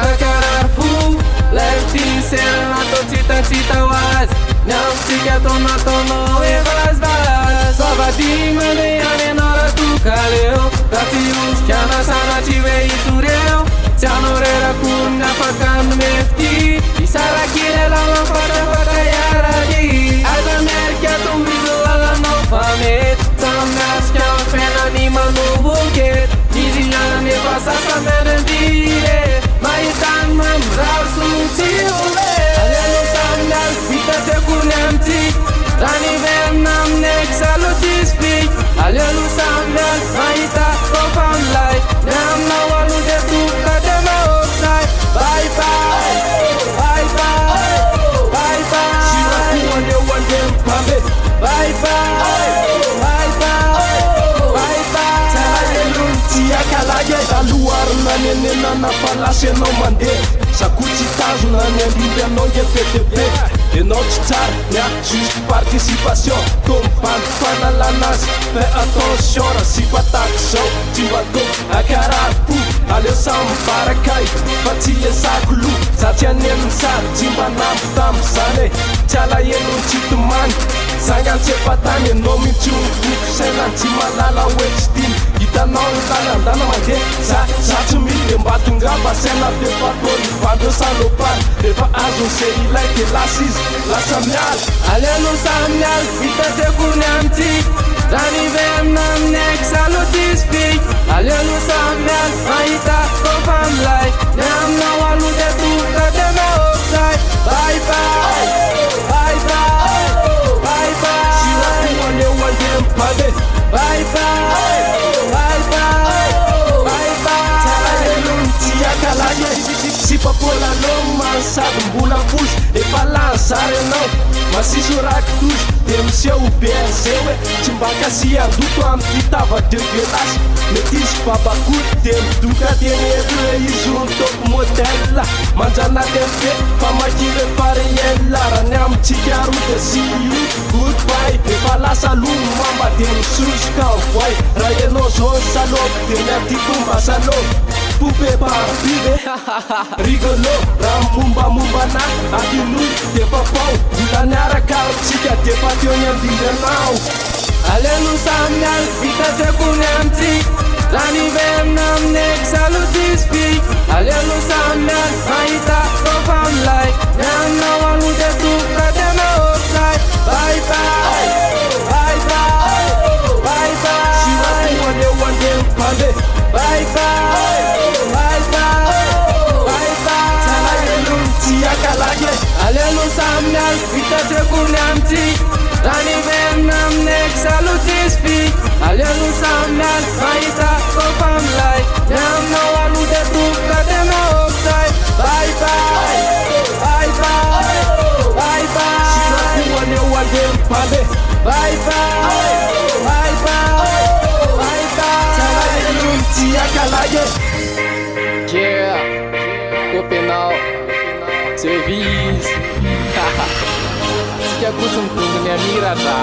Acarar fum, leftin serena tocita oaz. Neam cicato no e vazvaz. Sova dima de anenora tu caleu. Tatius chiana sana civei tureu. Țianorera cunea facan mefti. Isara chile la fata yaradi. Aza merchea tu vizula la no famet. Țamească fena nima nu buchet. Diziana ne pasa sa merendire. Mai tan mam rau suțiule. Alelu samnal vita te cuneamti. Rani vem nam nek salutis pic. Alelu samnal mai ta profam life. Neam na walu de tu kate ma offside. Bye bye, bye bye, bye bye. She was the one them pambe. Bye bye, bye bye, bye bye. Alelu tia kalage da luar na nene na palácio não mandei. Sacuti tazo na minha vida não é PTP. De noite tar, minha justa participação. Tombando para lá nas fé atenção. Se pataxão, timbatou a carapu. Alessam para cai, fatia saculu. Satianem sa, timbanam tam sane. Tchala yenu tituman. Sangan cepatane, nome tchungu. Senan timalala westin. Ita não dana mande. Sa tumile mbatungaba sena de patoni. Quando salopar, leva azul sei like elasis. La samyal, alelu samyal, vita te kuneamti. Rani vem nam nek salutis pic. Alelu samyal, maita confirm like. Neam na walu de tu kate me offside. Bye bye, bye bye, bye bye. She was the one them pade. Bye bye, bye bye, bye bye. Alelu tia kalage. Se pra pôr loma, sabe, bula push. E pra lançar não, mas se jurar que tu temos seu pé, seu é. Timbaca se adulto, a que tava de velas. Metis papacu, tem do cadeneiro e junto com modela. Manjana tempe, pra maquilha para ela. Ranham tigaru de see you, goodbye. E pra lá salum, mama, tem sus cowboy. Raia nos salop, tem a ticumba salop. Pupe para vive, rigolo, mumba na, adinu, te papau, bulanara cal, chica, te pationia dinau. Alelu samyal, vita te kuneamti, rani vem nam nek salutis pic. Alelu samyal, maita confirm like, neam na walu de tu kate me offside. Bye bye, bye bye, bye bye. She was the one them pande. Bye bye. Alelu samyal, vita te kuneamti. Rani vem nam nek salutis pic. Alelu samyal, maita confirm like. Neam na walu de tu kate me offside. Bye bye, bye bye, bye bye. She was the one them pade. Bye bye, bye bye, bye bye. Alelu tia kalage. Yeah, Copenau. Serviço. Se que a coisa não tem minha mira, tá?